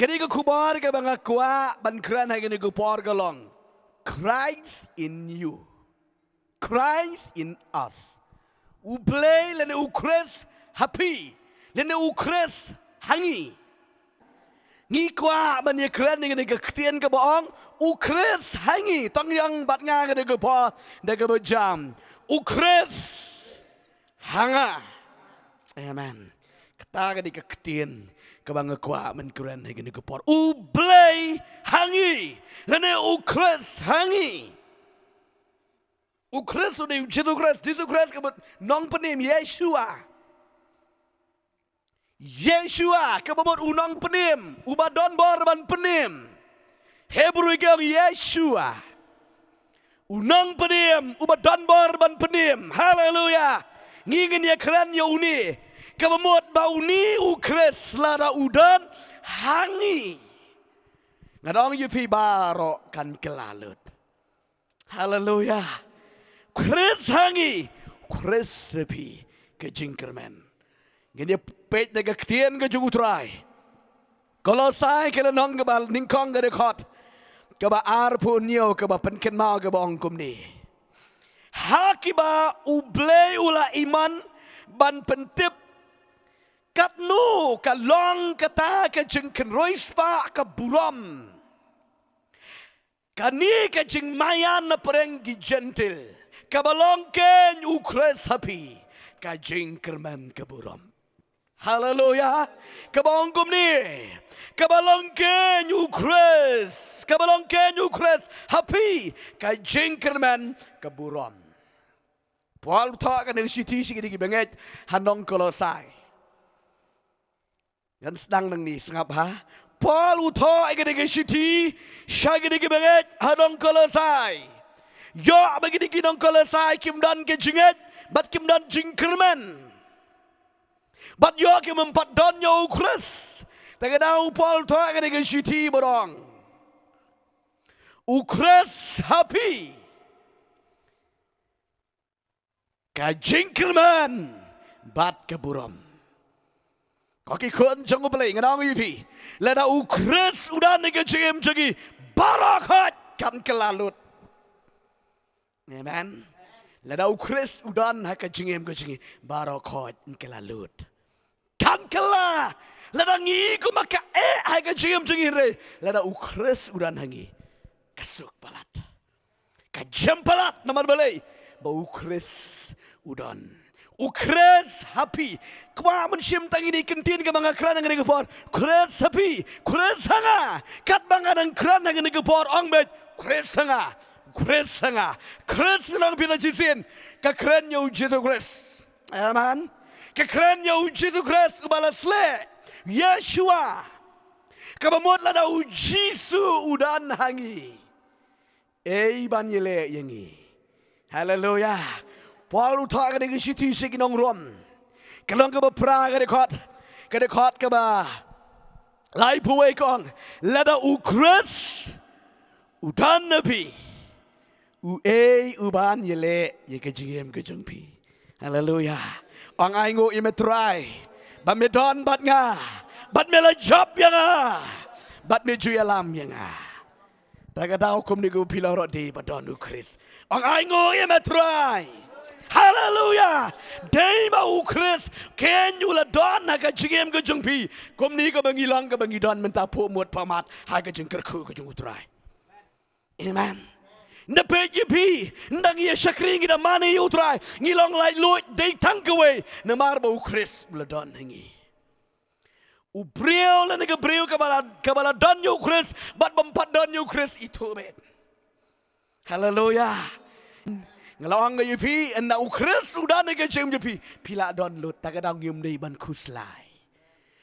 Kini ko kubar ka mga kwa bankran hay kini ko por galong. Christ in you. Christ in us. Ublay lene ukres happy. Lene ukres hangi. Ngi kwa man ye kren ni kini ketien ka boong. Ukres hangi. Tong yang bat nga kini ko por. Dega berjam. Ukres hanga. Amen. Kata kini ketien. Kabang kwa man kren hay kini ko por. Ublay hangi. Lene ukres hangi. Ukres udah jitu kres, jitu kres kabut nong penim Yeshua. Yeshua kabut unong penim, ubadon borban penim. Hebrew gang Yeshua. Unong penim, ubadon borban penim. Haleluya. Ngingin ya keren ya uni. Kabut bau ni ukres lara udan hangi. Ngadong yupi baro kan kelalut. Haleluya. Kres hangi, kres sepi ke jingkermen. Gini pet daga ketien ke jungutrai. Kalau saya kena nong kebal ningkong ke dekot, keba arpunyo keba penken mau keba ongkum ni. Hakiba ublay ula iman ban pentip katnu kalong kata ke jingken roispa ke buram. Kani ke jing mayan na perenggi gentil. Kabalongken ukres hapi kajing kerman keburam. Haleluya. Kabongkum ni. Kabalongken ukres hapi kajing kerman keburam. Paul tak kan siti sikit banget hanong Kolosai. Kan sedang nang ni sengap ha. Paul tak kan siti sikit banget hanong Kolosai. Yo bagi ginong Kolosai kimdan ke jinget bat kimdan jingkerman bat yo kim empat don yo ukres tagadau Paul to ke siti borong ukres happy ka jingkerman bat ke buram kaki kon jong play nganong yifi lada ukres udan ke jim jagi barakat kan kelalut. Amen. Lada ukres udan haka jingem ko jingi barakot kelalut. Kan kela lada ngi ko maka haka jingem jingi re lada ukres udan hangi kasuk balat. Kajam balat namar balai ba ukres udan. Ukres happy. Kwa man sim tangi ni kentin ka mga kran nga nagapor. Ukres happy. Ukres hanga. Kat mga ng kran nga nagapor ong bet. Ukres hanga. Kres sanga, kres lang pinajisin, kakren niya ujitu kres, amen. Kakren niya ujitu kres ubalasle, Yeshua, kabamot la da ujisu udan hangi, banyele yangi, haleluya. Paul utak ada kisiti seginong rom, kalong kaba pra kadekot kaba, lai puwe kong, la da ukres udan nabi. Uban yele ye kejiem kejungpi. Haleluya. Ang aingo imetrai. Bat me don bat nga. Bat me la job ya nga. Bat me juyalam ya nga. Tagadao kum nigo pilaro di badon ukris. Ang aingo imetrai. Haleluya. Dema ukris. Kenyu la don ha kejiem kejungpi. Kum nigo bangilang ka bangidon mentapu muat pamat. Ha kejeng kerku kejung utrai. Amen. Na PGP, nang iya syakring ina mani utrai, ngilong lai luit day tangkawe, na marba ukris bladon hangi. Ubriel na nagabriel kabala don yu ukris, bat bampat don yu ukris itu bet. Haleluya. Ngalawang nga yupi, na ukris udah nagajim yupi, pila don lut, tagadang yum day ban kuslay.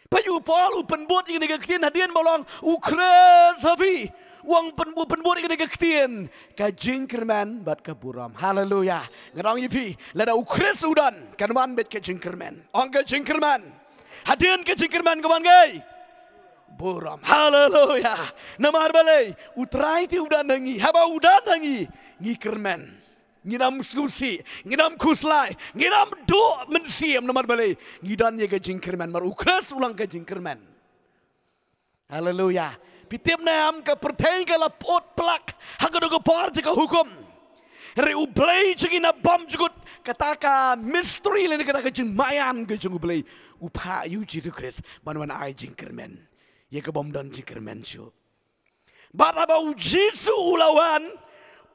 Payu Paul penbuat yang nagaktin hadian bolong ukris hafi. Uang penbuat yang nagaktin kajingkerman bat kaburam. Haleluya. Ngarang yifi lada ukres udan kanwan bet kajingkerman. Ong kajingkerman. Hadian kajingkerman kawan gay. Buram. Haleluya. Namar balay utrai ti udan nangi. Haba udan nangi ngikerman. Nginam susi, nginam kuslai, nginam do mensiam namar balay. Ngidan ye kajingkerman mar ukres ulang kajingkerman. Haleluya. Pitip nam ke perteng ke lapot plak. Hagado ke par jika hukum. Re ublay jeng ina bom jugut. Kataka mystery lene kataka jeng mayan ke jeng ublay. Upa yu Jesus Christ. Banwan ay jeng kermen. Ye ke bom don jeng kermen syo. Bat aba ujisu ulawan.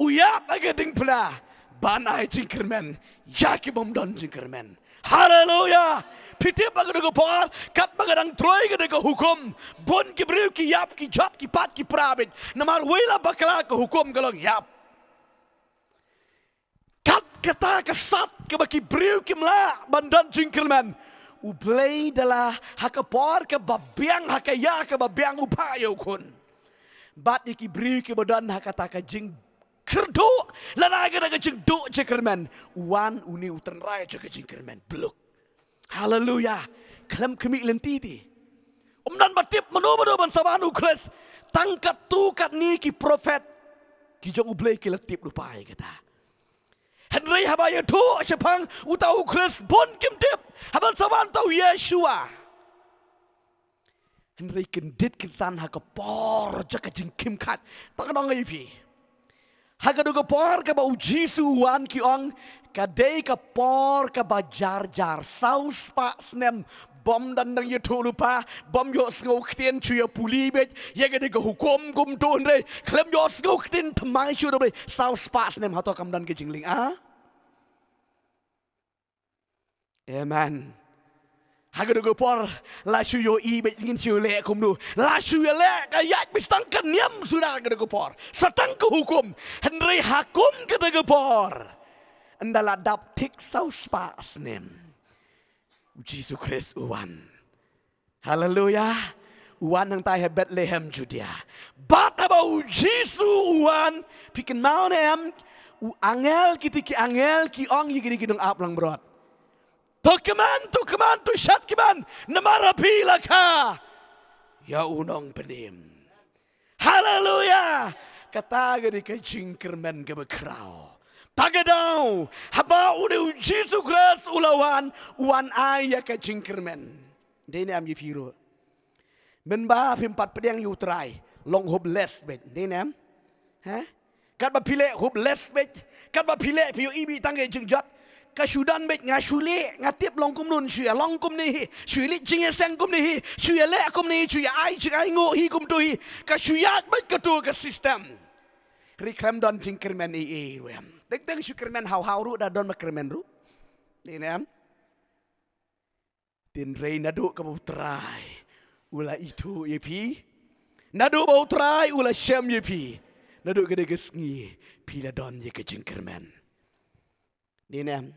Uyap agading pula. Ban ay jeng kermen. Ya ke bom don jeng kermen. Haleluya. Pitip agak dengan par, kat bagadang troy ke dengan hukum, bon ki beriu ki yap ki jat ki pat ki prabit, namar wela bakla ke hukum galong yap. Kat kata ke sat ke baki beriu ki mla bandan jingkelman, ublay dalah haka par ke babiang haka ya ke babiang upayo kun. Bat ki beriu ki badan haka ta ke jing kerdo, lana ke jing do jingkelman, wan uni utan raya ke jingkelman bluk. Haleluya. Kelam kemik lentiti. Dan batip menu ban sabanu kres. Tangkat tu kat ni ki profet. Ki jong ublay ki letip lupai kata. Henry habaya tu sepang utau kres bon kim tip. Haban saban tau Yeshua. Henry kendit kinsan ha por jaka jing kim kat. Taknong ifi. Hagado ke por ke bau Jisu wan ki ong kadai ke por ke bajar jar saus pa snem bom dan nang yetu lupa bom yo sngau ktien chuya puli bet ye ke ke hukum gum ton re klem yo sngau ktien tmai chu do saus pa snem hato kam dan ke jingling a amen. Hagado ke por la chu yo I bet ngin chu le kum du la chu ya le ka yat bistang kan niam sudah hagado ke por satang ke hukum henry hakum ke ke por andala dap tik saus pa snem Jesus Christ uwan. Haleluya. Uwan nang tayo Bethlehem Judea. Bat about Jesus uwan pikin mau nem angel ki angel ki ong yigini kinong ap lang brot. Tukeman tu syat kiman namara pila ka. Ya unong penim. Haleluya. Kata gadi ka jingkermen ke bekrau. Tagadau, haba unu Jesus Christ ulawan, uan ay ka jingkermen. Dini am yifiro. Menba pimpat pedang yutrai, long hopeless bet. Dini am, ha? Kat ba pile hopeless bet, kat ba pile piyo ibi tangge jingjat. Kasudan bet ngasule ngatip long kum nun syia long kum ni syuli jing sang kum ni syia le kum ni syia ai jing ai ngo hi kum tu hi kasuyat bet ketu ke sistem. Reklam don jingkermen i ruam. Deng syukermen hau ru da don makermen ru. Ini am. Tin rei nadu ka bautrai. Ula itu yepi. Nadu bautrai ula syam yepi. Nadu gede gesngi pila don ye ke jingkermen. Ini am.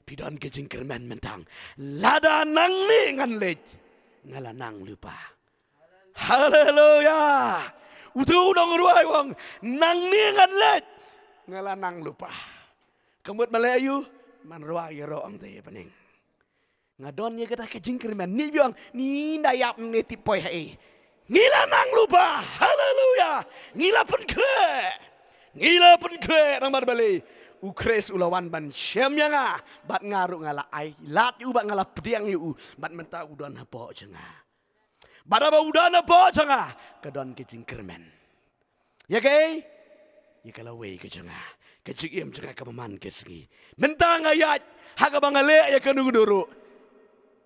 Pidon ke jingkermen mentang. Lada nang ni ngan lej. Ngala nang lupa. Haleluya. Utu dong ruai wong nang ni ngan lej. Ngala nang lupa. Kemut Melayu man ruai ro ang te pening. Ngadon ye kata ke jingkermen ni biang ni dayap ni tipoi hai. Ngila nang lupa. Haleluya. Ngila pen kre nang bali. Ukres ulawan ban syam nga bat ngaru ngala ai lat yu bat ngala pediang yu bat menta udan hapo cenga badaba udan hapo cenga kedon ke jingkermen ya ke ya kala we ke cenga ke jigim cenga ke maman ke sgi menta ngayat haga bangale ya ke nuguduru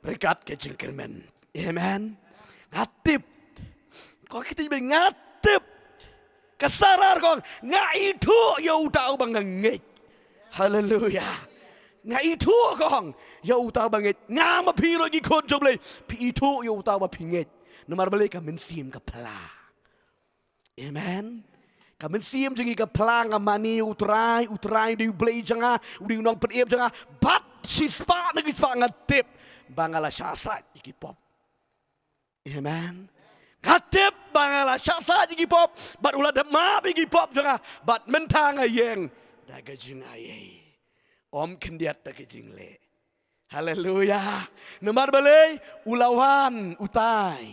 rekat ke jingkermen amen ngatip kok kita jadi ngatip kesarar kong ngaitu ya utau bangangit. Haleluya. Nga itu kong. Ya utaw bangit. Nga mapiro gikon joblay. Pi itu ya utaw mapingit. Namar balik ka mensim ka pala. Amen. Ka mensim jangi ka pala nga mani utray di blay janga. Udi unang paniib janga. Bat sispa nagispa nga tip. Bangala syasat ikipop. Amen. Ngatip bangala syasat ikipop. Bat ulah demap ikipop janga. Bat mentang ayeng. Daga jing ayai. Om kendiat daga jing le. Haleluya. Nomor balai ulawan utai.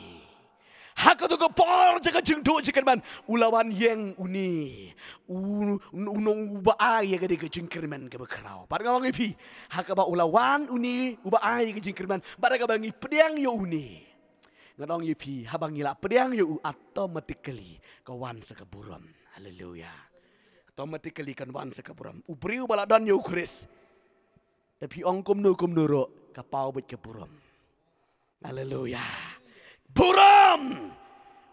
Hakatu ko por jaga jing do jikerman ulawan yang uni. Unong ubaay ga daga jing kerman ga bakrao. Par ngawang ifi. Hakaba ulawan uni ubaay ga jing kerman. Bara ga bangi pedang yo uni. ngadong yipi habang ngila pediang yu automatically kawan sekaburam. Haleluya. Automatically kan wan sekaburam. Ubriu baladan yu Kris. Tapi ong kum nuro kapau bet keburam. Haleluya. Buram.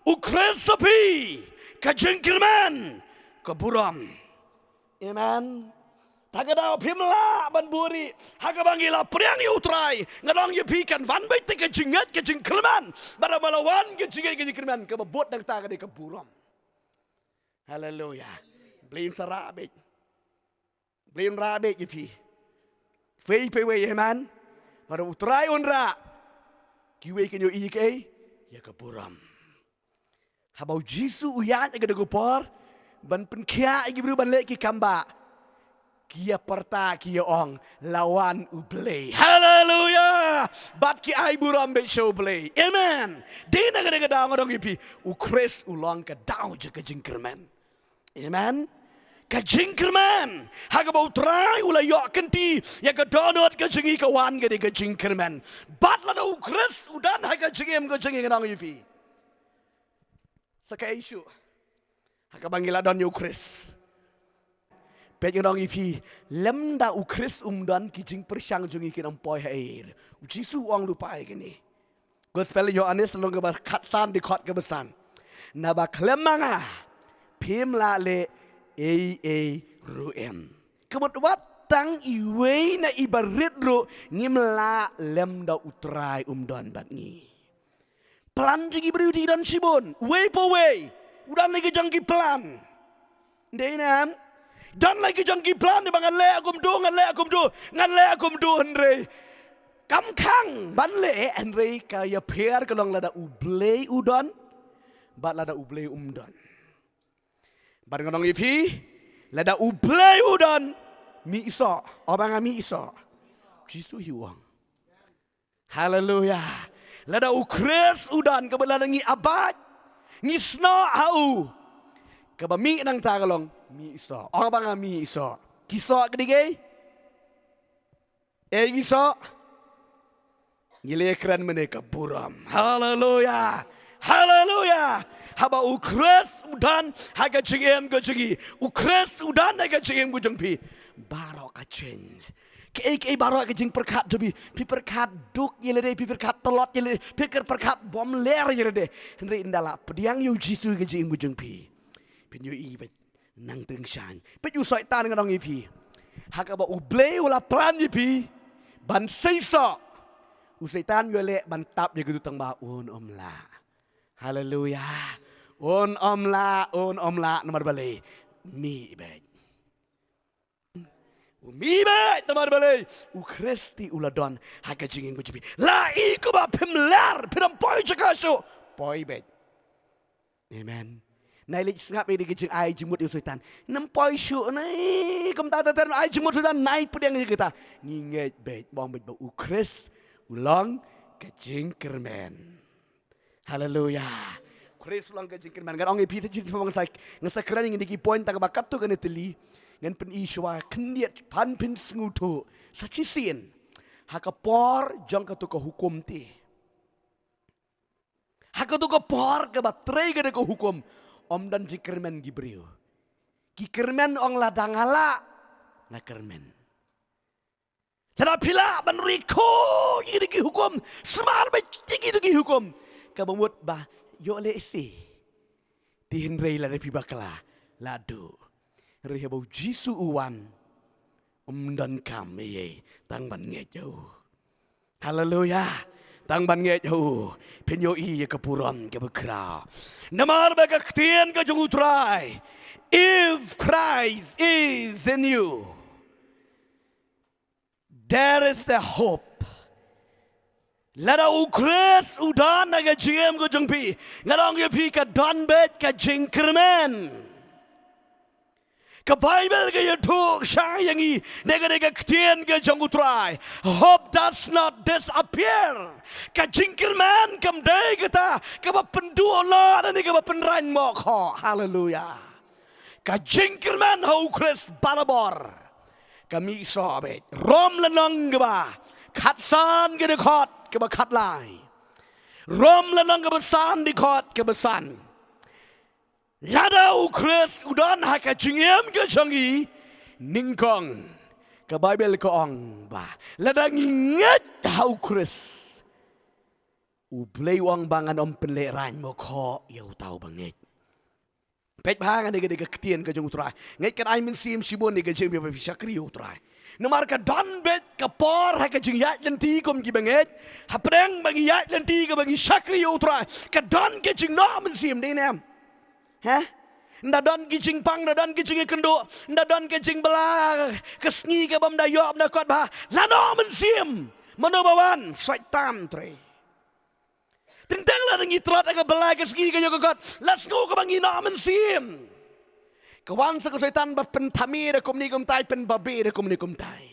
Ukres sapi kajengkirman keburam. Amen. Tagadao pimla ban buri hagabangila priang utrai ngadong yepikan van bai te kajingat kajengkirman bara malawan kajingat kajengkirman kebabot dang taga de keburam. Haleluya. Blin sarabek. Blin rabek yepi. Fei pewe amen. Bara utrai unra. Kiwe kenyo ike ya keburam. Habau Jisu uyan aga de gopor ban penkia igi bru ban leki kamba. Kia perta kia ong lawan ublay. Haleluya. Bat ki ai buram be show blay. Amen. Dina gada gada ngodong ipi. Ukres ulang ka daw je kajingkerman. Amen. Kajingkerman. Haga bau try ula yok kenti. Ya ka donut kajingi kawan gada kajingkerman. Bat lada ukres udan haga jingem kajingi ngodong ipi. Saka isu. Haga bangila don ukres. Pet yang ifi lemda ukris umdan kijing persyang jungi kinam poi air. Jisu ong lupa gini. Gospel Yohanes long ke katsan di kot kebesan. Naba klemanga pimla le ruem. Kemudian tang iwe na ibarit ro ngimla lemda utrai umdan bat ni. Plan jungi beri dan sibon. Way po way. Udan lagi jangki plan. Denam. Dan lagi jangki plan di bangan le akum do ngan le akum do Henry kam kang ban le Henry kaya per kelong lada ublei udon bat lada ublei umdon bar ngonong ipi lada ublei udon mi iso abang mi iso Jisu hiwang. Haleluya. Lada ukres udan kebelan ngi abad ngi sno au kebami nang tagalong mi iso. Orang bang mi iso. Kisah kedige. Kisah. Gile keren mereka buram. Haleluya. Haleluya. Haba ukres udan haga jengem go jengi. Ukres udan haga jengem go jengpi. Barok change. Ke barok ke jeng perkat debi. Pi perkat duk yelede, pi perkat telot yelede, pi perkat bom ler yelede. Henry indala pediang yu Jisu ke jeng go jengpi. Pinyo ibet. Nang tengshan. Pet yu soitan ngadong ipi. Haka ba ublei wala plan ipi. Ban seiso. Usaitan yu le ban tap je gitu tang ba un omla. Haleluya. Un omla nomor balik. Mi ibet. Mi ibet nomor balik. Ukresti uladon haka jingin bujipi. La iku ba pimlar piram poi jakaso. Poi ibet. Amen. Nailik ngap ini kejeng ai jemut usutan. Nempoi syuk nai kem tata ter ai jemut usutan nai pedang kita. Nginget bet bang bet bau ukres ulang kejeng kermen. Haleluya. Ukres ulang kejeng kermen. Kan orang ipi terjadi famang sai ngasa keren yang diki point tak bakat tu kan teli. Ngan pen iswa kendiat pan pin sengutu. Sacisin. Hakapor jang katu ke hukum ti. Hakatu ke por ke baterai ke hukum. Om dan jikermen gibriu. Gikermen ong ladang ala na kermen. Tera pila ban riko gigi hukum semar ba gigi hukum. Kabamut ba yo le isi. Tihin rei la repi bakala ladu. Rei bau Jisu uwan. Om dan kam ye tang ban nge jauh. Haleluya. Tang ban nge jauh. Penyo iya kepuran ke bekra. Namar baka ktien ke jungutrai. If Christ is in you, there is the hope. Lada ukres udan naga jiem ko jungpi. Ngadong yepi ka don bet ka jingkermen. Ka Bible ka yatuk syayangi nega ktien ka jungutrai. Hope does not disappear. Ka jingkermen kam day kita ka ba penduo la ni ka ba penrain mo ko. Hallelujah. Ka jingkermen ha ukres balabor. Kami sobet rom lanang ba katsan ke dekot ke ba katlai. Rom lanang kebesan di kot kebesan. Lada ukres udan haka jingem ke jangi ningkong ke Bible ke ong ba. Lada nginget ha ukres. Ublay wang bangan om penleran mo ko yaw tau bangit. Pet bahangan nega ketien ke jeng utrai. Ngai kan ai min sim sibon nega jeng biya pisakri utrai. Nomar ka don bet ka por ha ka jeng yat lenti kom ki banget. Ha preng bagi yat lenti ka bagi sakri utrai. Ka don ke jeng no min sim de nam. Ha? Nda don ki jeng pang, nda don ki jeng kendo, nda don ki jeng bela kesngi ka bam da yob na kot ba. La no min sim. Manobawan syaitan tre. Tentanglah dengan itrat agak belaga segi kaya kakot. Let's go ke bangi namen sim. Kawan sa kesaitan berpentami kum ni kum tai pen babe kum ni kum tai.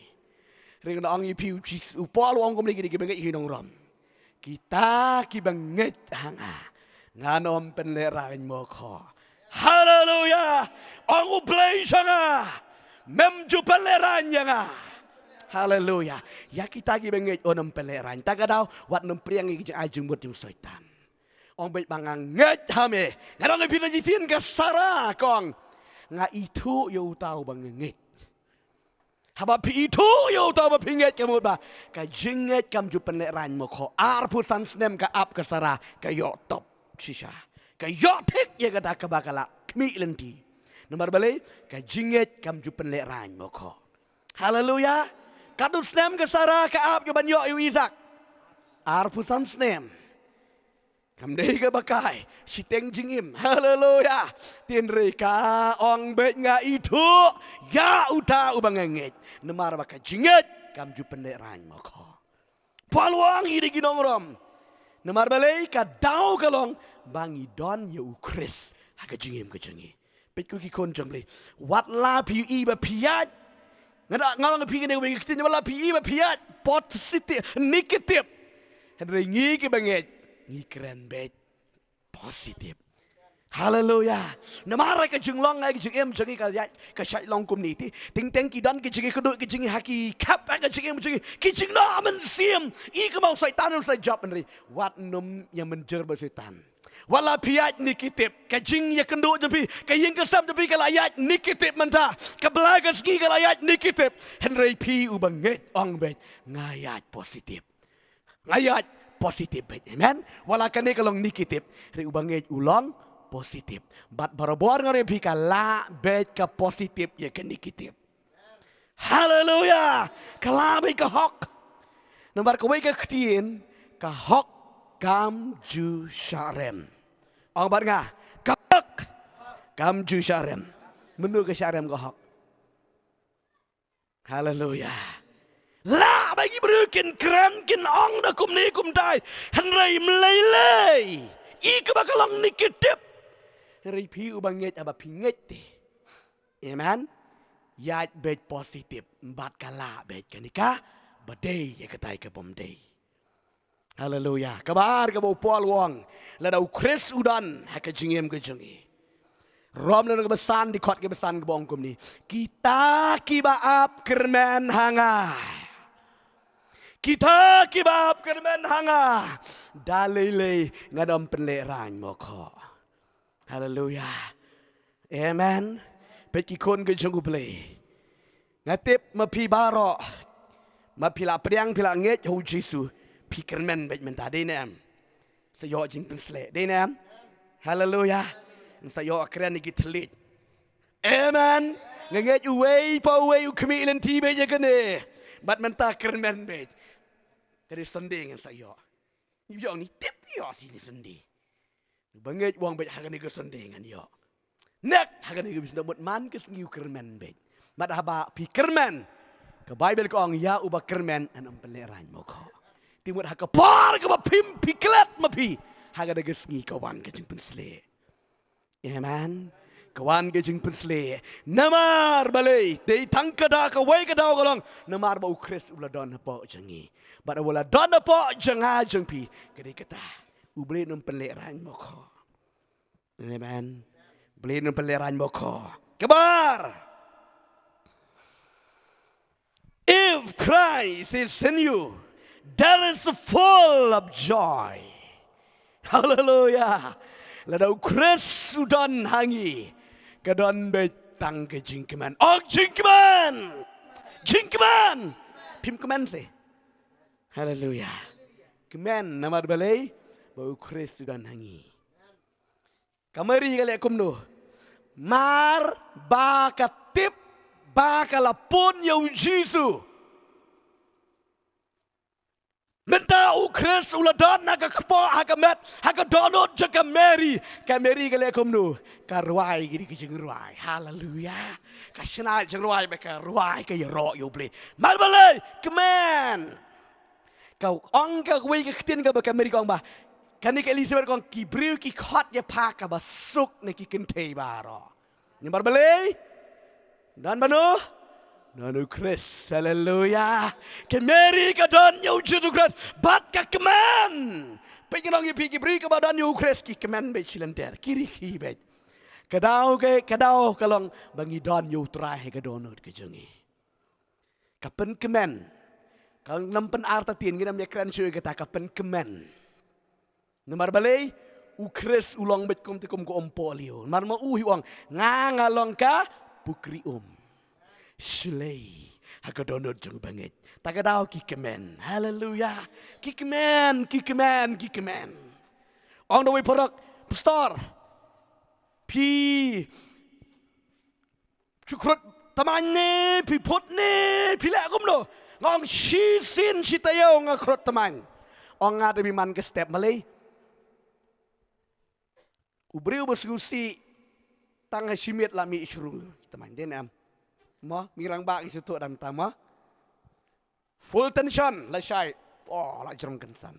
Ring na angi piu chis upal wong kum ni gidi banget hinong ram. Kita ki banget hanga. Nganom penlerang mo ko. Hallelujah. Ang uplay sanga. Memju penlerang nga. Haleluya. Ya kita gi bengej onam peleran. Taga daw wat nom priang gi ajung buat yung syaitan. Ong bet bangang nget hame. Ngadong pinajitin ka sara kong. Nga itu yo tau bangenget. Haba pi itu yo tau ba pinget kamu ba. Ka jinget kam ju peleran mo ko. Arpusan snem ka ap ka sara ka yo top shisha. Ka yo tek ya gada ka bakala kmi lenti. Nomor balik ka jinget kam ju peleran mo ko. Haleluya. Kadut snem ke Sarah ke ap ke banyo yu Isaac. Arpusan snem. Kamdei ke bakai. Siteng jingim. Haleluya. Tinri ka ong bet nga itu. Ya uta ubangengit. Nemar baka jingit. Kam ju penderan moko. Paluang ide ginong rom. Nemar balai ka daw kalong. Bangi don ya ukris. Haka jingim ke jengi. Petku ki konjong li. Wat la piu iba piat. Ngalang pingin yang begitu ni malah piat positif negatif. Henry ngi ke banget ngi keren bet positif. Haleluya. Namara ke jenglong ngai ke jengem jengi ka syai long kum ni ti. Ting teng ki dan ke jengi keduk ke jengi haki kap ka jengem jengi ki jeng na men sim. I ke mau syaitan usai job Henry. Wat num yang menjer bersyaitan. Wala piat nikitip. Kajing ya kenduk jepi. Kaying kesam jepi kalayat nikitip mentah. Kebelaga segi kalayat nikitip. Henry pi ubanget ong bet. Ngayat positif. Ngayat positif bet. Amen. Wala kane kalong nikitip. Henry ubanget ulang positif. Bat barabor ngare pi kala bet ka positif ya ke nikitip. Haleluya. Kala bet ka hok. Nomor kawai ka ketien. Ka hok kam ju syarem. Ang bar nga, kahak kam ju syarem. Menu ke syarem kahak. Haleluya. La bagi berukin keren kin ong na kum ni kum dai. Henry melelei. I ke bakalang nikitip. Henry pi ubanget aba pinget. Amen. Yat bet positif. Mbat kala bet kanika. Badai ya ketai ke pomdai. Haleluya. Kabar ke bau pol wong. Lada ukris udan haka jingem ke jengi. Rom na kebesan di kot kebesan ke bong kum ni. Kita kibaap kermen hanga. Kita kibaap kermen hanga. Dalile ngadom penleran moko. Haleluya. Amen. Peki kon ke jengu play. Ngatip mapi baro. Mapila priang pila nget hu Jesu. Pikirmen baik mentah denam. Saya jing pensle denam. Haleluya. Saya keren ni gitelit. Amen. Nget uwei pa uwei ukmi lenti beja kene. Bat mentah keren bej. Kari sending saya. Yo ni tip yo sini sendi. Banget wang bej hagan ni kesendingan yo. Nek hagan ni bisa buat man kes ngiu keren bej. Mat haba pikirmen. Ke Bible ko ang ya uba keren an peleran mo ko. Timur haka par ke bapim piklet mapi. Haga da gesngi kawan ke jing pensle. Amen. Kawan ke jing pensle. Namar balai. Dei tangkada ka wai ka daw kalong. Namar ba ukris uladon po jangi. Ba wala don po janga jang pi. Kadi kata. Uble nang peleran mo ko. Amen. Uble nang peleran mo ko. Kabar. If Christ is in you, that is full of joy. Haleluya. Lada ukres udan hangi. Kadon betang ke jingkeman. Oh jingkeman. Jingkeman. Pim keman sih. Haleluya. Keman nama balai. Bau ukres udan hangi. Kamari kali akum no. Mar bakatip bakalapun yau Jisu. Menta ukres uladan naga kepo hagamet hagadonot jaga Mary kali akum no. Karwai gini kijing ruai. Haleluya. Kasina jeng ruai beka ruai ke yero yo ble. Mar balai kemen. Kau ong ka wei ka ketin ka beka Mary kong ba. Kan ni ke Elizabeth kong ki briu ki khot ya pak ka basuk ne ki kente baro. Ni mar balai. Dan bano. Nanu Chris, haleluya. Ke Mary ka don yu judu Chris, bat ka keman. Pengen ngi pigi beri ka badan yu Chris ki keman be cilender, kiri ki be. Kadau kalong bangi don yu trai ka donut ke jengi. Kapen keman. Kalau nampen arta tin ginam ya kran syoi kata kapen keman. Nomor balai u Chris ulang bet kum tikum ko ompolio. Mar ma uhi wang ngalong ka pukri Slay. Aku donut jeng banget. Tak ada ki kemen. Haleluya. Ki kemen. On the way porak pastor. Pi cukrut tamane, pi potne, pi lek kum do. Ngong sin citayo ngakrut taman. Ong ngade biman ke step malay. Ubriu bersusi tangga simit lami isru taman den am. Mo mirang bak isu tu dan tama. Full tension la syai. Oh la jerong kensan.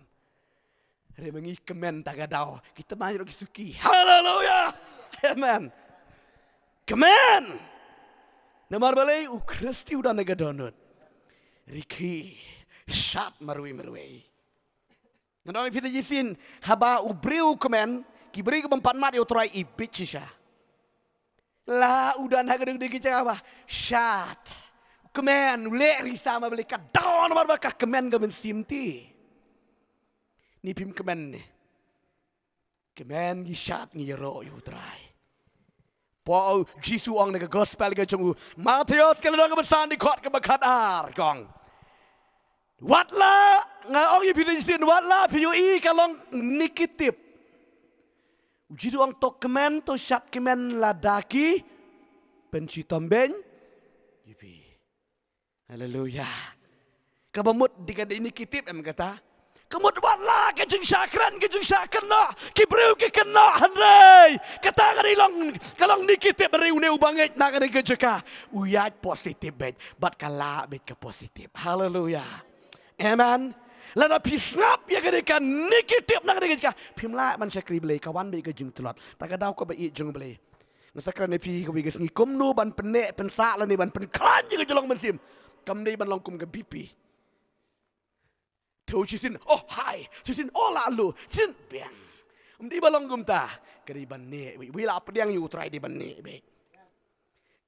Re mengi kemen tagadau. Kita manjur kisuki. Haleluya. Amen. Kemen. Namar balai u Kristi udah negadonut. Riki shat marui. Nandang fita jisin haba ubriu kemen kibri ke empat mat yo try ibichisha. La udah naga deg apa? Shat. Kemen le risa ma beli kadon mar bakah kemen gamen simti. Ni pim kemen ni. Kemen gi shat ngi ro yu try. Po Jisu ong naga gospel ga chungu. Matius kala dong besan di kot ke bakadar kong. Watla nga ong yu pilih watla piyu I kalong nikitip. Jidu ang tok kemen to shat kemen ladaki penci tombeng yipi. Haleluya. Kabamut dikada ini kitip em kata. Kamut watla kejeng syakran no. Kibreu ke kena handai. Kata kadilong kalong nikitip beriu neu banget nak ada kejeka. Uyat positif bet. Bat kala bet ke positif. Haleluya. Amen. Lada pisngap ya kadeka nikitip nak kadeka pimla man syakri belai kawan be ke jeng telot tak ada ko be jeng belai ngasakran ne pi ko be ngi komno ban penek pensa la ni ban pen klan je jolong mensim kam nei ban longkum ke pipi tu sisin oh hai sisin oh lalu sin biang di balong gum ta kadi ban ne wi la pediang yu try di ban ne be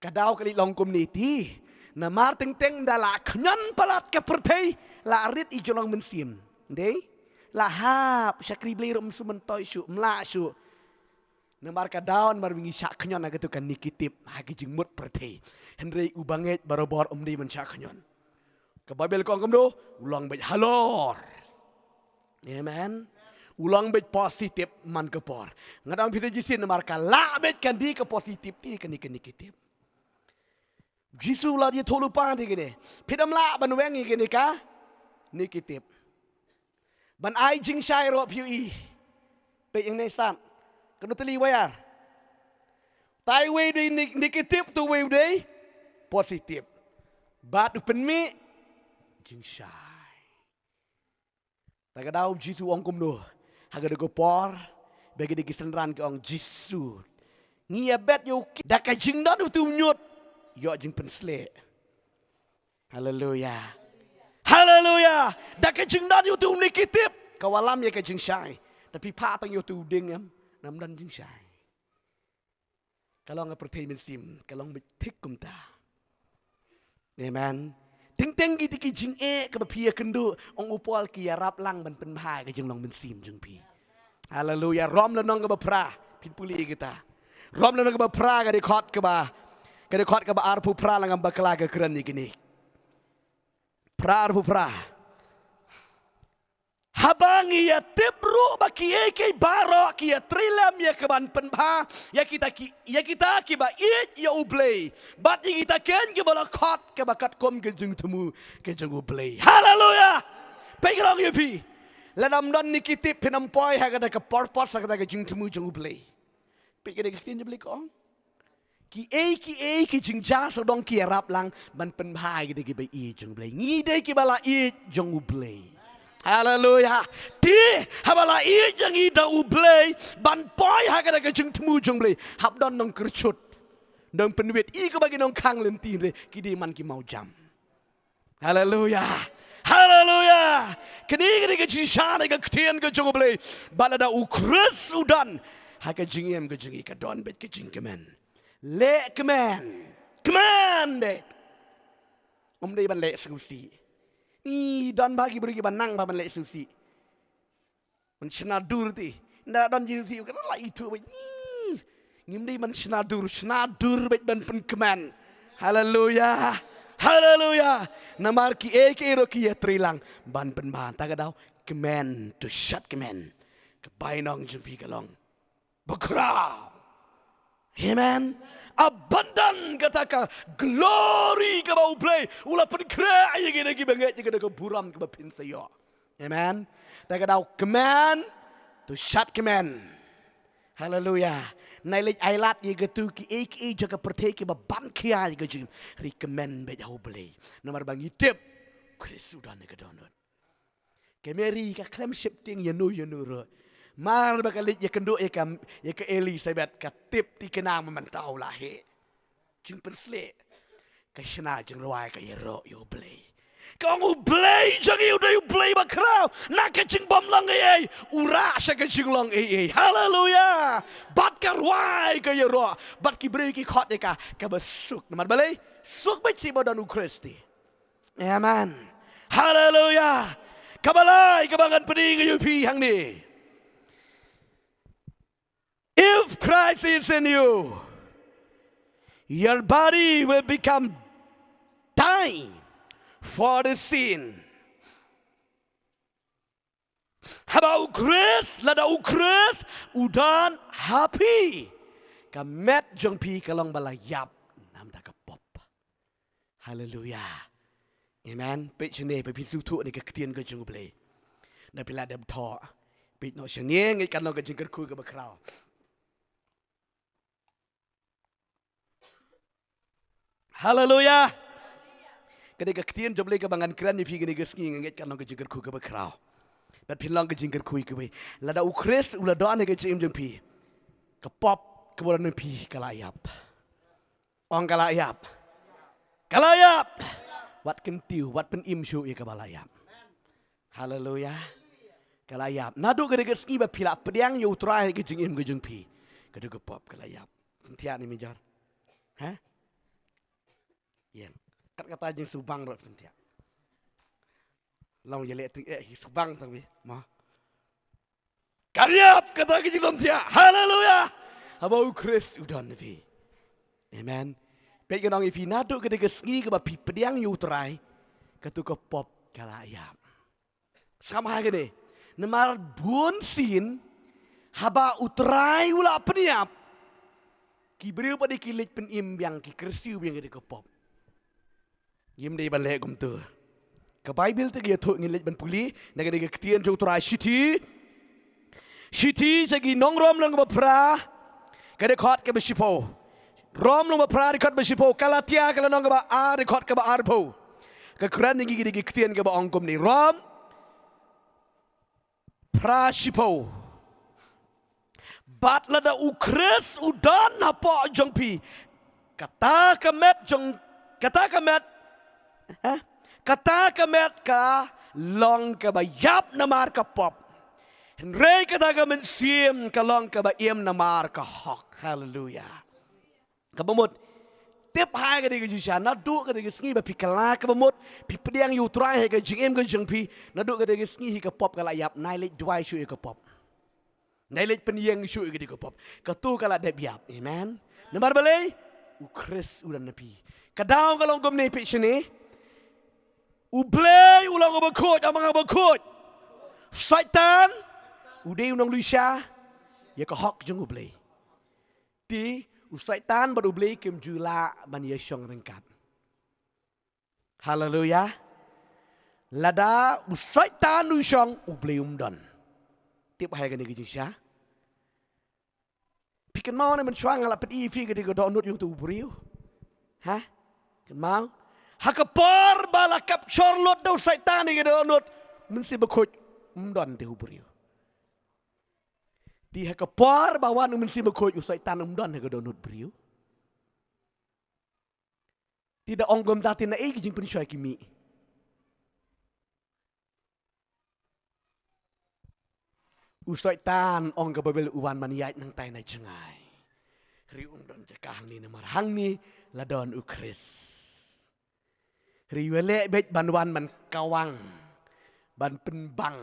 kadau kali longkum ni ti na mar teng dala knyan palat ke pertei la arit I jolong mensim. Dei? La hap syakri beli rum sumentoy syuk mla syuk. Nemar ka daun mar wingi syak knyon na gitu kan nikitip hagi jengmut pertei. Henry ubanget barobor umdi men syak knyon. Kababel ko angkem do ulang bet halor. Amen. Ulang bet positif man kepor. Ngadang pita jisin nemar ka la bet kan di ke positif ti kan nikitip. Jisu lah dia tolu pang di gini. Pidam la ban wengi gini ka nikitip. Ban ai jing syai ro piu I. Pe yang nesan. Kena teli wayar. Tai we di nikitip tu we di positif. Bat upen mi jing syai. Tak ada Jisu ong kum do. Haga de gopor bagi de gisenran ke ong Jisu. Ngia bet yo dak jing dan tu nyut. Yo jing pensle. Haleluya. Haleluya. Dak kejeng dan yu tu nikitip. Kawalam ya kejeng syai. Tapi pa tang yu tu ding am. Nam dan jing syai. Kalau ngap pertei mensim. Kalau betik kum ta. Amen. Ting gitu kejeng ke bapia kendu. Ong upol ki rap lang ban penbhai kejeng long mensim jeng pi. Haleluya. Rom la nong ka ba pra. Pinpuli kita. Rom la nong ka ba pra ka di kot ka ba. Ka di kot ka ba arpu pra lang ang bakla ka keren ni gini. Pra arpu pra. Habang ia tibru baki eke baro kia trilam ya keban penba ya kita kiba it ya ublay bat ya kita ken ke bala kot ke bakat kom ke jeng temu ke jeng ublay. Haleluya. Pegrang ya pi. Ladam don nikitip penampoy hagada ke porpos hagada ke jeng temu jeng ublay. Pegada ke tin jebli ko. Ki e jeng jas dong ki rap lang ban penba gede ki ba i jeng ublay. Ngide ki bala i jeng ublay. Haleluya. Di habala i jeng ida ublay ban poy hagada ke jeng temu jeng ublay. Hab don nong kercut. Nong penwit i ko bagi nong kang lentin re ki di man ki mau jam. Haleluya. Haleluya. Kini ke jishana ke ketian ke jeng ublay. Balada ukris udan. Haga jengiem ke jengi ke don bet ke jeng kemen. Le kemen. Kemen bet. Dei ban le susi. Ni don bagi beri ban nang ban le susi. Man senadur ti. Nda don susi kan la itu bet. Ngimdei man senadur bet ban pen kemen. Haleluya. Haleluya. Namar ki eke ro ki trilang ban pen ban tagadau kemen to shut kemen. Kebainong jumpi kalong. Bakrau. Amen. Abundant kataka glory ka ba ublay ula pen kra ay gina gi banget gina ka buram ka ba pinsayo. Amen. Tagadau kemen to shut kemen. Haleluya. Nailik ailat ye getu ki ek jaga perteki ba ban kia ye gejim recommend be jau beli nomor bang itip krisudan ke donot kemeri ka klem shifting ye nu ro mar ba kalit ye kendo ye kam ye ke Elizabeth ka tip ti kenang man tau la he jing pensle ka shna jing rawai ka ye ro yo beli kau ublay jangan udah ublay bakrau nak kecing bom lang ay ura sa kecing lang ay haleluya bat karwai kaya ro bat kibrei ki khot ka basuk naman balay suk bet si badan ukristi amen haleluya kabalay kabangan pening kayo pi hang ni if Christ is in you your body will become dying for the sin. Habau Chris, lada Chris, udan happy. Kamet jong pi kalong balayap nam da kapop. Hallelujah. Amen. Pe chene pe pisu tu ni ka ktien ka jong ble. Na pila dem tho. Pe no chene ngai kan lo ka jing ka khu ka ba krao. Hallelujah. Ketika ketian joblay kebangan keren ni figure gesking nget kan long ke jingker ku ke bakrau. Bet pilang ke jingker ku ke we. Lada ukris ula doan ke jim jempi. Ke pop ke bolan pi kalayap. Ong kalayap. Kalayap. Wat kentiu, wat pen imsu ye ke balayap. Haleluya. Kalayap. Nadu ke geski ba pila pediang yo utrai ke jingim ke jengpi. Ke ke pop kalayap. Sentia ni mijar. Ha? Yen. Kata jeng subang rot sentia. Long ye le subang tang bi ma. Karyap kata ke jeng sentia. Haleluya. Habau Chris udan nabi. Amen. Pe ke nong ifi nadu ke de sngi ke ba pi pediang yu trai ke tu ke pop kalayap. Sama ha gede. Nemar bun sin haba utrai ula peniap. Ki breu pa de kilit pen im yang ki kersiu yang ke pop. Yim dei ban le gum tu. Ka Bible te ge thu ngin le ban puli na ge ketien jo tra shiti. Shiti sagi nong rom lang ba pra. Ka de khot ke ba shipo. Rom lang ba pra de khot ba shipo. Galatia ka nong ba a de khot ke ba arpo. Ka kran ngi ge ketien ke ba ongkom ni rom. Pra shipo. Bat la da ukris udan apa jongpi. Kata kemet jong kata kemet kata kemet ka long ka ba yap na mar ka pop. Henry kata ka mensim ka long ka ba iem na mar ka hok. Hallelujah. Kabamot tip hai ka di ka jisya na du ka di ka sngi ba pikala kabamot pipediang yu try ka jingem ka jingpi na du ka di ka sngi ka pop ka la yap nai le dwai shu ka pop. Nailit peniyang isu ke di kopop. Katu kala de biap. Amen. Namar balay ukris ulan napi. Kadaw kalong gomne pitsene. Ublay ulang abakot amang abakot. Satan uday unang luisya ya ka hok jeng ublay. Ti usaitan bad ublay kem jula man ya syong rengkap. Haleluya. Lada usaitan usyong ublay umdan. Tip hai kan ni siya. Pikan mau ni mencuang ala peti fi ke digo donut yung tu ubriu. Ha? Kan mau? Hakapar balakap Charlotte daw usaitan ni ke donut mensi bekut umdan ti ubriu. Di hakapar bawan mensi bekut usaitan umdan ke donut briu. Tidak onggom dati na egi jing pensyai kimi. Usaitan ong kababel uwan maniyait nang tay na jengay. Rium don jakahang ni namarhang ni ladon ukris. Riwele bet banwan man kawang. Ban penbang.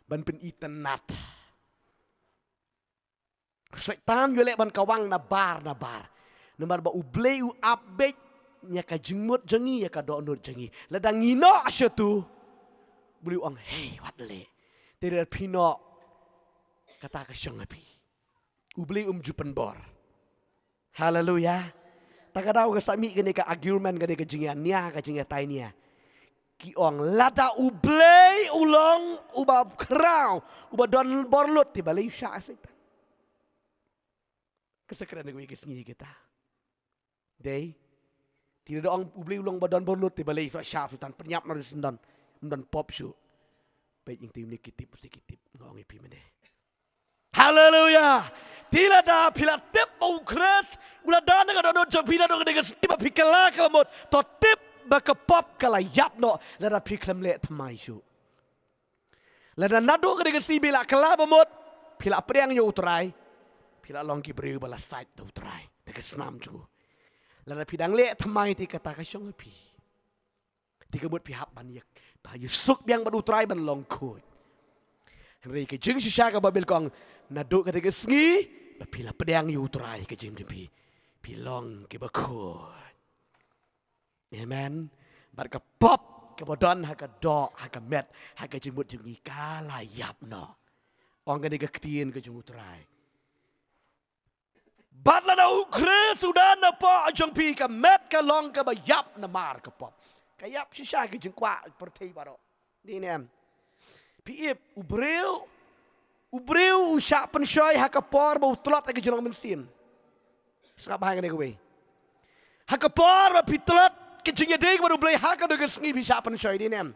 Ban penitenat. Usaitan wele ban kawang na bar. Namar ba ublay u abet nya ka jengmut jengi ya ka donut jengi. Ladang ngino asya tu. Beli uang hey wat le. Tidak pino kata ka siyang api. Ubli jupan bor. Haleluya. Takadaw ka sami gani ka argument gani ka jingian niya ka jingian tay niya. Kiong lada ublay ulong uba kraw uba don borlut ti balay siya asitan. Kesakran nagwi kisngi kita. Day. Tidak doang ublay ulong ba don borlut ti balay siya asitan. Penyap na rin dan pop show. Baik yung tim ni kitip ngong ipi mene. Haleluya. Tila da pila tip mau kres. Ula da nga dono jopina do nga sipa pikala ka mot. To tip ba ka pop kala yap no. Lada piklam le tamay syu. Lada nado nga sibila kala mot. Pila priang yo utray. Pila long ki breu bala site do utray. Daga snam ju. Lada pidang le tamay ti kata ka syong api. Ti ka mot pihap banyak. Pa yusuk biang bad utray ban long koy. Henry ke jing siya ka babil kong naduk ketika sengi pila pedang yu utray ke jing dempi pilong ke bakut. Amen. Bar ka pop ke bodon ha ka do ha ka met ha ka jimut jungi kala yap no. Ong ke ketien ke jing utray. Batla na ukre sudah na po ajong pi ka met ka long ka ba yap na mar ka pop. Kayap siya ke jing kwa pertei baro. Dinem. Piip ubreu usyak pensyoy hakapor bau telot lagi jelong mensin. Sekap bahang ni kowe. Hakapor ba pitelot kejingnya dek baru beli haka dengan sengi bisa pensyoy di nem.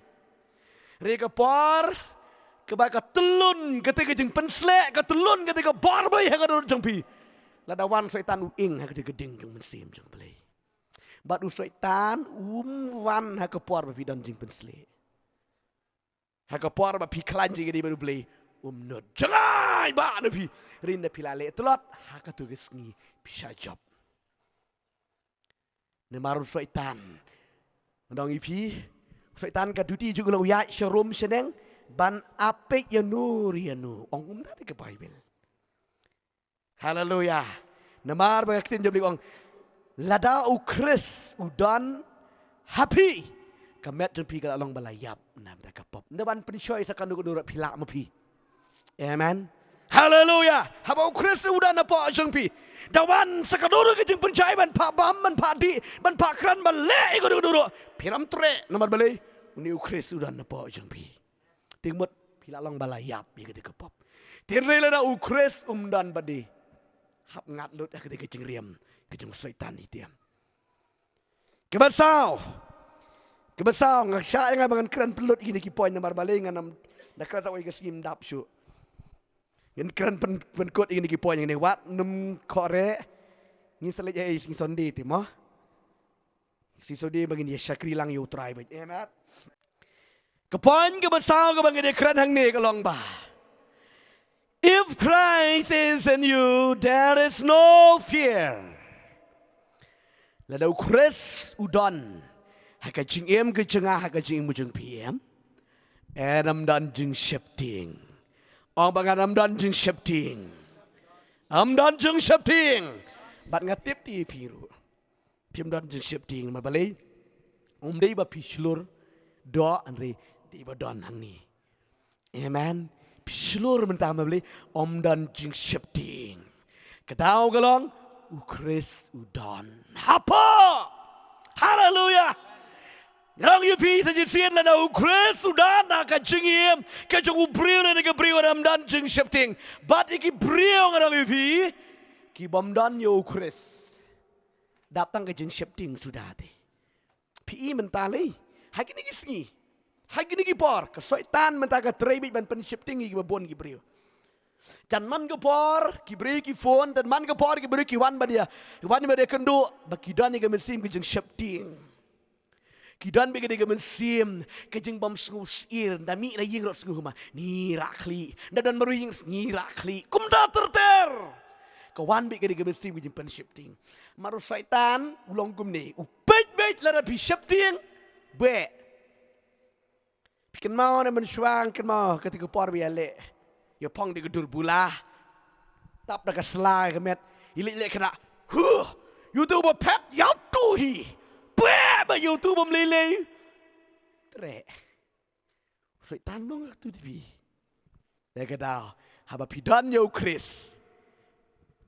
Rekapor kebak telun ketika jeng penslek ketelun ketika bar beli haka dulu jengpi. Ladawan setan uing haka gedeng jeng mensim jeng beli. Batu setan wan hakapor ba pidan jeng penslek. Hakapor ba piklan jeng di baru beli. Nod jangan ba nabi rinda pilale telot haka tu gesngi bisa job. Nemaru setan. Ndong ifi setan ka duti juga lo ya sharum seneng ban apik ya nur ya nu. Ong tadi ke Bible. Haleluya. Nemar ba kitin job ong lada ukris udan happy. Kamet jempi ka along balayap nam da kapop. Ndaban pensyoy sa kandu nurut pilak mapi. Amen. Haleluya. Habau Kristus udah napa jengpi. Dawan sekadoro ke jeng pencai ban pak bam ban pak di ban pak kran ban le ko dulu. Piram tre nomor balai. Uni Kristus udah napa jengpi. Tingmut pilalong balayap ya ketika pop. Tirle na ukris dan badi. Hap ngat lut ketika jeng riam ke jeng setan itiam. Kebasau ngasya nga bangan kran pelut ini ki poin nomor balai nganam dakrat away kesim dap syu. Yan kran penkot ini ki poin ini wat num kore ni selej ai sing sondi ti mo. Si sondi bangin ya syakri lang yu try ba. Amen. Kepoin ke besar ke bangin kran hang ni kalong ba. If Christ is in you, there is no fear. Ladau Chris udon. Haka jing em ke jengah haka jing mu jeng PM. Adam dan jing shifting. Ong bangan amdan jeng septing. Amdan jeng septing. Bat ngatip ti piru. Pimdan jeng septing ma balai. Dei ba pislur do anri dei ba don hangni. Amen. Pislur mentah ma balai omdan jeng septing. Kedau galong ukris udon. Apa? Haleluya. Nang yupi sa jisian la na ukris udon na ka jingim ka jung ubriu na ka briu amdan jeng septing. Bat iki briu nang yupi ki bomdan yo ukris. Datang ke jeng septing sudah te. Pi mentali. Hagi ni gisngi. Hagi ni gipor. Kesoitan mentah ka trebit ban pen septing ki babon ki briu. Dan man gepor ki briu ki phone dan man gepor ki briu ki wan badia. Wan badia kendo bakidan ni ka mesim ki jeng septing. Kidan bega dega mensim kejeng bom sengus ir dami na ying rot senguh ma ni rakli dan baru ying ni rakli kum da terter kawan bega dega mensim kejeng pen shifting maru syaitan ulong kum ni upet lara bi shifting be pikan mau na mensuang kan mau ketika por biale yo pong de gedur bula tap da kaslai kemet ilik kena YouTube pet yap tu hi ba YouTube bom lele tre syaitan dong tu di dia kata haba pidan yo Chris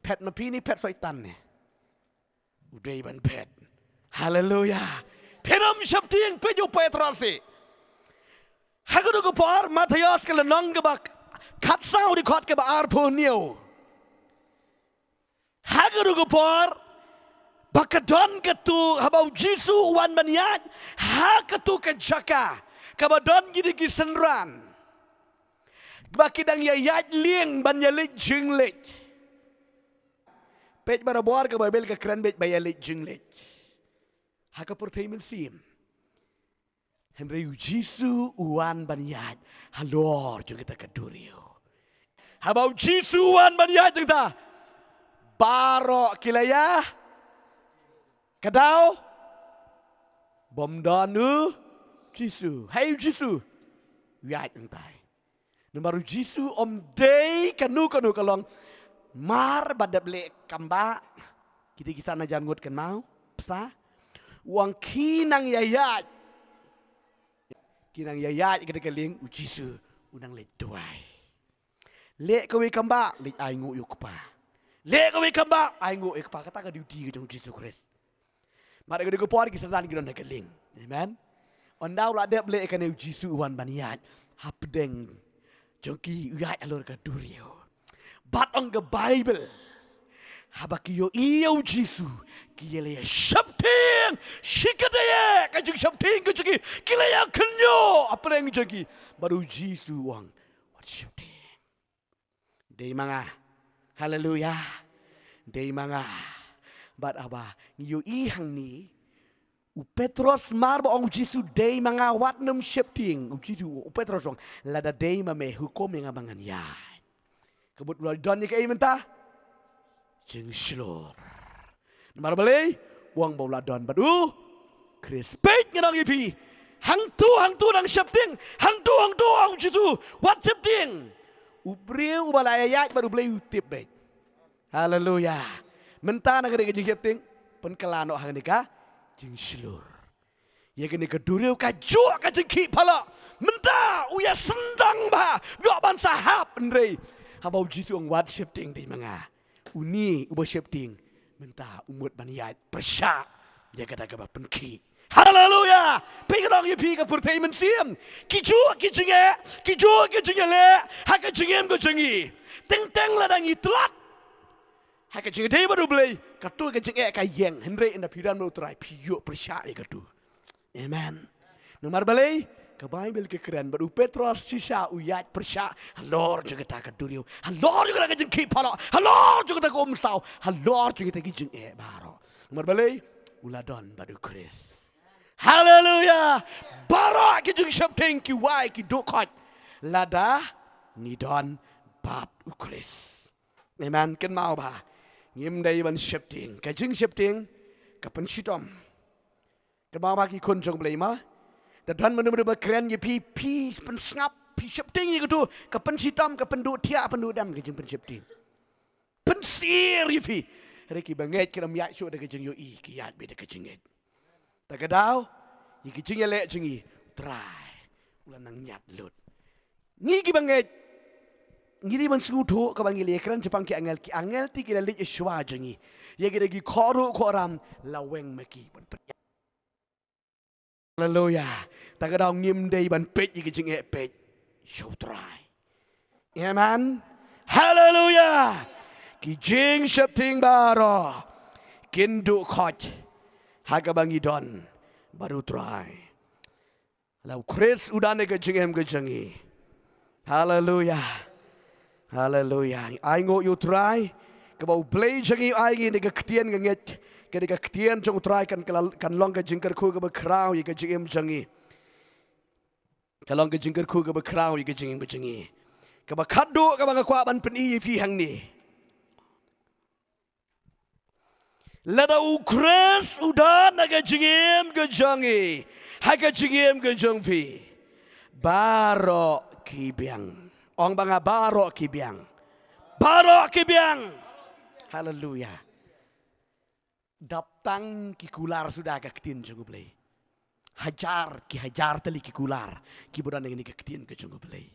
pet ma pini pet syaitan ne udah ban pet haleluya peram syapting pejo petrasi hagu ko par Matias ke lenong ke bak khat sau di khot ke ba ar pho niu hagu ko par Bakadon ketu habau Jisu wan baniat ha ketu kejaka kabadon gidi gisenran bakidang yayat lieng banyalit jinglet pej barabor ke babel ke kran bej bayalit jinglet ha ka pertaimen sim Henry Jisu wan baniat halor jung kita kedurio habau Jisu wan baniat jung ta barok kilaya Kadau bom danu Jisu. Hai Jisu. Wiat entai. Nomor Jisu om day kanu kalong mar badab le kamba. Kita kisah na janggut kan mau. Psa. Uang kinang yayat. Kinang yayat kita keling Jisu unang le tuai. Le kawi kamba le ai ngu yuk pa. Le kawi kamba ai ngu yuk pa kata ka duty ke Jisu Christ. Mari kita por kisah dan kita nak keling, amen. Ondau lah dia boleh ikan Jisu wan baniat, hapdeng, jongki uyai alor kadurio. But on the Bible, habakiyo iyo Jisu, kiyelaya shapting, shikadaya, kajung shapting kajungi, kilaya kenyo, apa yang jongki, baru Jisu wang, what shapting. Day manga, haleluya, day manga. Bat aba ngiyo ihang ni u Petros mar ba ong Jisu day mga wat nam shifting u Jisu u Petros ong lada day ma me hukom yang abangan ya kebut ulah don ni kay menta jeng slor mar balay uang baula don badu krispek ngang ipi hang tu nang shifting hang tu ang Jisu what shifting u breu u balaya ya baru balay utip baik haleluya mentah nak kerja jepting pun kelano hang nikah jeng slur ya kini keduriu kaju kajengki pala mentah uya sendang bah yo ban sahap ndrei habau Jisu ang wat shifting di manga uni ubo shifting mentah umut baniat persya ya kata ka penki haleluya pingdong yipi ka purtei mensiam kiju kijinge le ha kajingem go jengi teng ladang itlat Hai kecing day baru beli, katu kecing kayeng, Henry ina piran beruterai piyo persyak katu, amen. Nomor beli, ke Bible kekeren baru Petrus sisa uyat persyak, halor juga tak kedurio, halor juga tak kecing kipalo, halor juga tak omsau, halor juga tak kecing baro. Nomor beli, uladon baru Chris. Haleluya, baro kecing shapting kiwai kidokot, lada nidon bab Chris. Amen, ken mau bah. Ngim day ban shifting, kajing shifting, kapan shitom. Kebawah ki kun jong belai ma, dan menu berkeren ye pi pen snap Bishop ting itu ke pensitam ke penduk tiak penduk dam ke jeng bishop ting. Pensir yifi. Reki banget kira miak syuk dah ke jeng yo i kiat beda ke jeng. Tak kedau, yi ke jeng lek jeng i try. Ulan nang nyat lut. Ni ki banget. Ngiri man sudu ka bangi lekran Jepang ki angel ti kila lik iswa jeng i. Ye kira gi koru koram laweng meki. Haleluya. Tak ada ngim day ban pej yi jing e pej. Show try. Amen. Haleluya. Ki jing shapting baro. Kindu khoj. Haga bangi don. Baru try. Lau Chris udane ke jing em ke jingi. Haleluya. Haleluya. Ai ngo you try. Kebau play jingi ai ni ke ketien nget. Ketika ketien jong try kan long ke jingker ku ke bekrau yi ke jing em jingi. Kalong ke jingker ku ke bekrau yi ke jing em jingi. Ke bakadu ke bang kwa ban peni fi hang ni. Lada ukres udan ke jing em ke jangi. Ha ke jing em ke jong fi. Baro kibiang. Ong banga baro kibiang. Baro kibiang. Haleluya. Daptang ki kular sudah agak ketin jenggu play. Hajar tali ki kular. Ki bodan ini ke ketin ke jenggu play.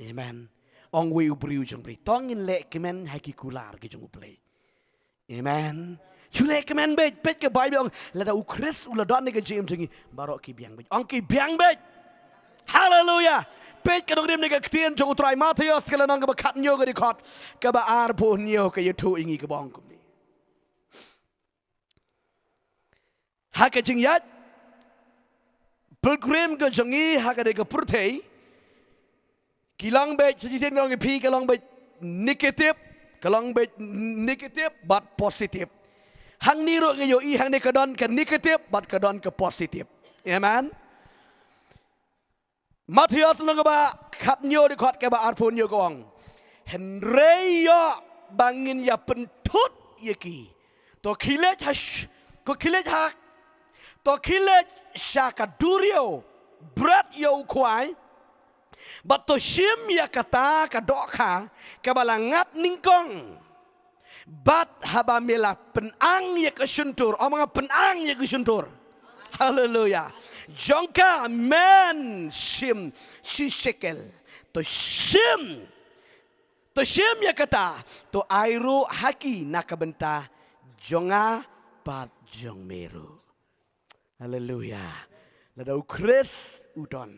Amen. Ong we ubriu jenggu play. Tongin lek kemen hai ki kular ke jenggu play. Amen. Chule kemen bet ke Bible ong lada ukris uladon ke jem jengi barok ki biang bet. Ong ki biang bet. Haleluya. Bet ke dong rim ke ketin jenggu try Matius ke lanang ke bakat nyo ke dikot ke ba arpo nyo ke yetu ingi ke bong kum. Haka jing yat pilgrim ke jengi haka de ke purtei kilang bet sejisen kilang pi kilang bet negatif kilang bet negatif but positif hang ni ro nge yo i hang de kadon ke negatif but kadon ke positif. Amen. Matius lang ba kat nyo de kot ke ba arpun yo gong henre yo bangin ya pentut yeki to kilet hash ko kilet hak to kilet shaka durio brat yo kwai but to shim ya kata ka doka ka balangat ningkong bat haba mela penang ya kesuntur omong penang ya kesuntur. Haleluya. Jongka men shim shi shekel to shim ya kata to airu haki nakabenta jonga pat jong meru. Haleluya. Lada ukres udon.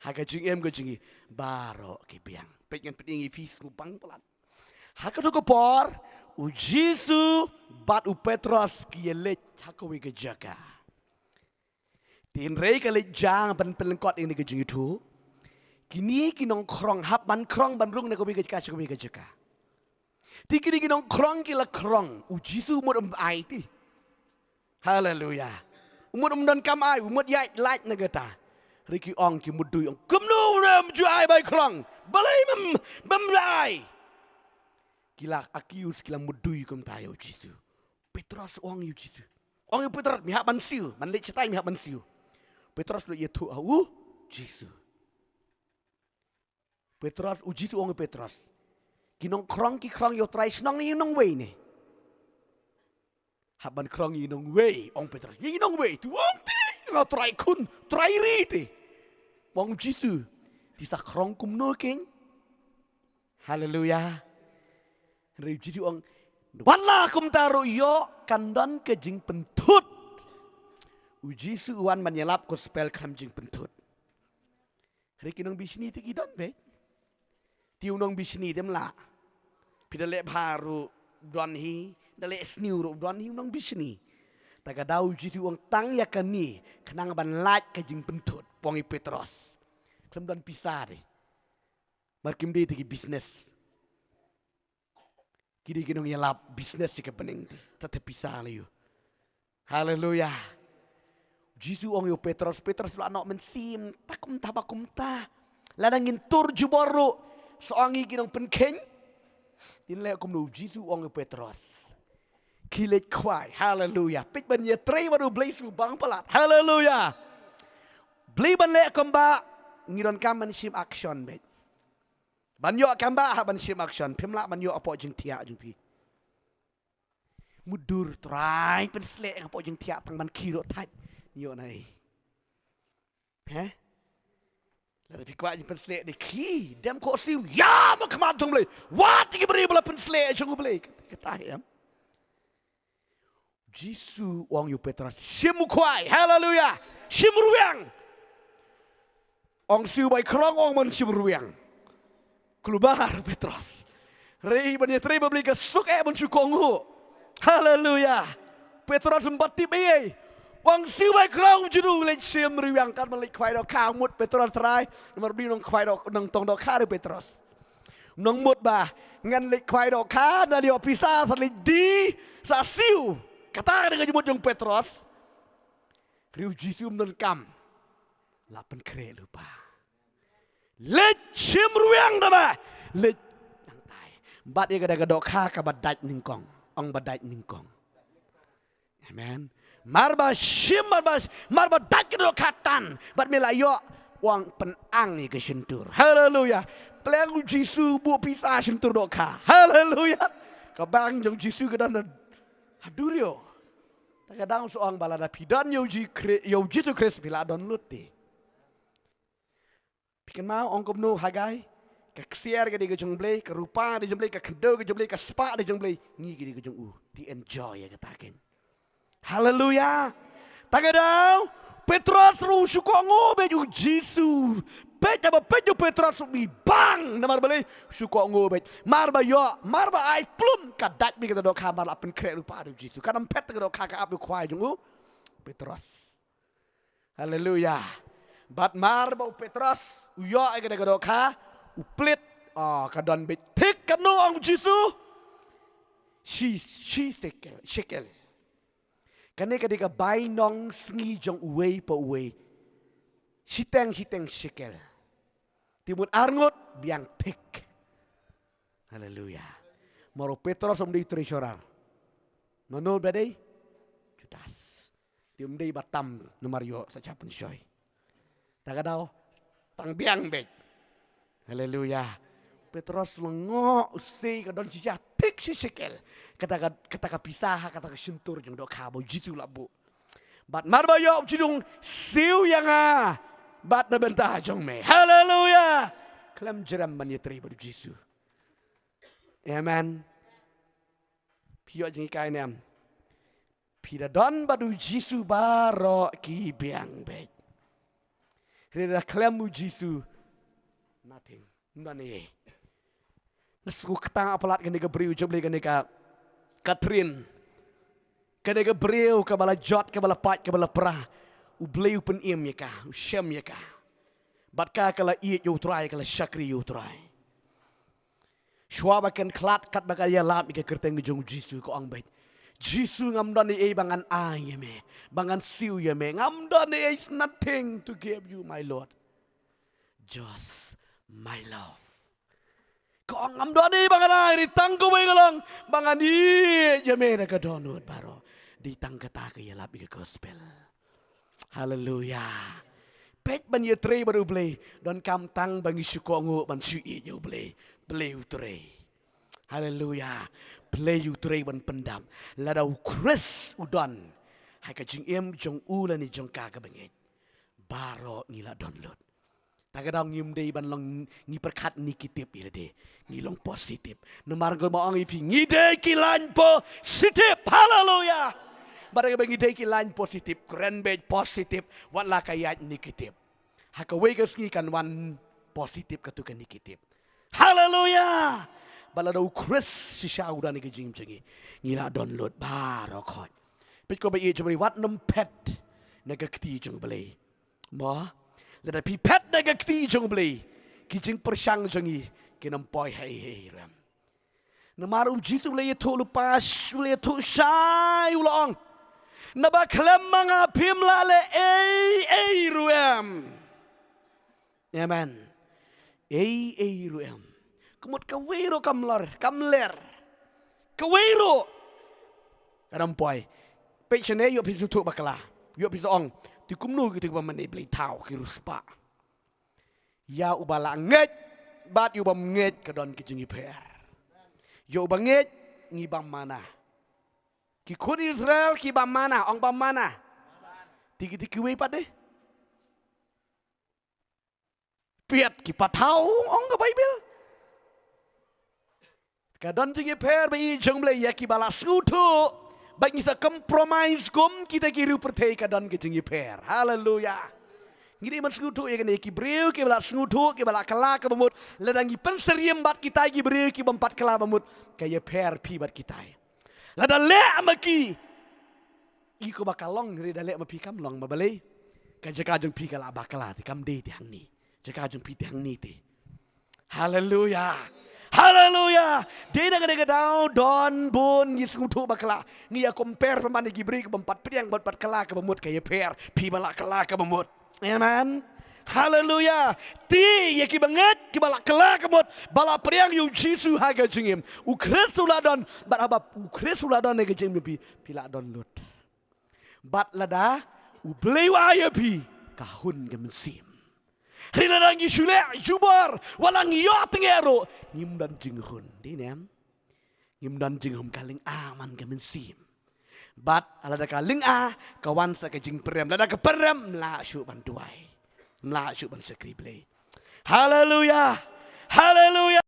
Haga jing em go jingi baro ki biang. Pengen pedingi fis ngupang pelan. Haga do por u Jesu bat u Petros ki yelet haka we ke jaga. Tin rei ke le jang ban pelengkot ini ke jingi tu. Kini kinong krong hap ban krong ban rung ne ko we ke jaga. Tikini kinong krong ki la krong u Jesu mo ai ti. Haleluya. Umut dan kamai, umut yai light negata. Riki ong ki mudui ong kumnu ram juai bai krong. Balai memlai. Kila akius kila mudui kum tayo Jesu. Petros ong yu Jesu. Ong yu Petros mihak bansiu, man le cetai mihak bansiu. Petros lu ye tu au Jesu. Petros u Jesu ong Petros. Kinong krong ki krong yo try snong ni nong wei ni. Haban krong inong way ong Petrus inong way tu ong ti nga try kun try riti ong Jesu ti sa krong kum no king. Haleluya. Re Jesu ong wala kum taro yo kandon ke jing pentut u Jesu wan manyelap ko spell kam jing pentut. Re kinong bisni ti kidon be ti unong bisni dem la pidale baru don hi dale sniu ro don hi nong bisni taga dau Jesu ong tang ya kani kenang ban laj ke jing pentut pongi Petros klem don pisare markim de ti business kidi kinong yalap business ke pening tete pisale yo. Haleluya. Jesu ong yo Petros lo anak mensim takum tabakum ta ladangin tur juboru soangi kinong penkeng tinle kum no Jesu ong yo Petros kilit kwai. Haleluya. Pit ban ye trei baru blai su bang palat. Haleluya. Blai ban le komba ngiron kam man shim action bet ban yo kam ba ban shim action phim la ban yo apo jing tia jing pi mudur trai pen slek apo jing tia pang ban kiro thaj yo nai heh la pi kwa jing pen slek de ki dem ko siu ya ma khamat jong ble wat ki bri bla pen slek jong ble kata yam Jisu wang yu Petrus shimu kwai hallelujah shimu ruang ong siu bai krong ong man shimu ruang keluar Petrus rei bani trei babli ka suk man sukongu hallelujah Petrus membati bei wang siu bai krong juru le shimu ruang kan man le kwai do ka mut Petrus trai nomor bi nong kwai do nong tong do ka Petrus nong mut ba ngan le kwai do ka na dio pisa sa le di sa siu kata dengan jemut jong Petrus, riu Jisu menenkam, lapan kere lupa. Let sim ruang dama, let nantai. Bat ia kada gadok ha ka badaj ningkong, ong badaj ningkong. Amen. Marba sim marba daj gadok katan, bat melayo wang penang ni ke sentur. Haleluya. Peleng Jisu bu pisah sentur doka. Haleluya. Kabang jong Jisu kedan hadurio. Kadang soang balada pidan yo Jisu Kristus bila don luti. Pikan mau ongkom no hagai ka ksiar ke di gejong blei ka rupa di jomblei ka kendo ke jomblei ka spa di jomblei ngi ke di gejong di enjoy ya kataken. Haleluya. Tagadang Petrus ru sukongo be ju Jisu. Bet apa peju Petrus bi bang namar beli sukongo bet. Marba ai plum kadat bi kita dok kamar apen kre rupa di Jisu. Kadam pet ke dok kaka ape kwai jong Petrus. Haleluya. Bat marba Petrus uyo ai ke dok ka uplit kadon bet tik kanu ang Jisu. She shekel. Kane kadika bai nong sngi jong uwei pa uwei. Hiteng shekel. Timut arngut biang tik. Haleluya. Moro Petrus om di treasurer. Nono badai Judas. Tim dei batam nomor yo saja pensoy. Tagadao tang biang bet. Haleluya. Petrus lengo usi kadon cija tik shekel. Kata pisah kata sentur jong dok kabo Jisu labu. Bat marba yo jidung siu yang bat na bentah jong me. Haleluya. Kelam jeram man yetri badu Jisu. Amen. Pio jeng kai nem. Pida don badu Jisu baro ki biang bet. Reda kelam Jisu nothing. Nani. Nesku ketang apalat kene ke beriu jomble kene ka Catherine. Kene ke beriu ke bala jot ke bala pat ke bala perah. Ubleu pen im ya ka, usem ya ka. Bat ka kala iet yo try kala syakri yo try. Shwa bakan klat kat bakal ya lam ke kerteng jong Jisu ko ang bait. Jisu ngamdan ni bangan ay me, bangan siu ya me. Ngamdan ni is nothing to give you my Lord. Just my love. Ko ngamdan ni bangan ay tangko bay galang bangan ni ya me na kadonod baro. Di tangkata ke ya labi ke gospel. Hallelujah. Pet ban ye tre baru blei don kam tang bangi sukongo ban su i yo blei utre. Hallelujah. Blei utre ban pendam. Ladau Chris udon. Hai ka jing em jong u la ni jong ka ka bangit. Baro ngila don lot. Tagadang ngim dei ban long ngi perkat ni kitip ira de. Ngi long positif. Nemar go maong ifi ngi de kilan positif. Hallelujah. Barang bagi deki lain positif, keren bej positif, watlah kayat negatif. Hakaway kasgi kan wan positif katukan negatif. Haleluya. Baladaw Chris si siya udah ni kejim cengi. Ngila download barakot. Pit ko ba iya cuma wat nempet nagakti jeng belai. Ma, lada pipet nagakti jeng belai. Kijing persyang cengi kinampoy hai ram. Namaru Jisu belai itu lupas, belai itu syai ulang. Naba klem mga pimla le ruem. Amen. Ruem. Kumut kawiro kamler. Kawiro. Karampoy. Pechene yo pisu bakala. Yo pisu ong. Ti kumnu gitu ba mani beli tau ki ruspa. ya ubala nget bat ubam nget kadon kijingi per yo ubang nget ngibam mana ki kun Israel ki bam mana ong bam mana tigi we pade piat ki patau ong ka Bible kadon jingi per bai jong ble ya ki bala sutu bagi sa compromise kum kita ki ru pertei kadon ki jingi per haleluya ngiri man sngutu ya ki breu ki bala sngutu ki bala kala ka bamut ladangi penseriam bat kita ki breu ki bampat kala bamut kaya per pi bat kita lada le amaki iko bakalong ngiri dale mapi kam long mabale ka jaka jong pi kala bakala ti kam de ti hang ni jaka jong pi ti hang ni ti haleluya haleluya dena gede gedau don bun yi sngutu bakala ngi ya compare pamane ki breu ki bampat priang bat pat kala ka bamut kaya per pi bala kala ka bamut amen. Haleluya. Ti yaki banget ki bala kala kemot bala priang yu Jisu haga jingim. U Kristuladon bat abap u Kristuladon nega jingim pi pila don lut. Bat lada u blewa ya pi kahun gemensim. Riladang yusule jubar walang yot ngero ngim dan jinghun dinem. Ngim dan jinghum kaling aman gemensim. Bat alada kaling kawan sa kajing perem lada ke perem mla syuk bantuai mla syuk ban sekrible haleluya haleluya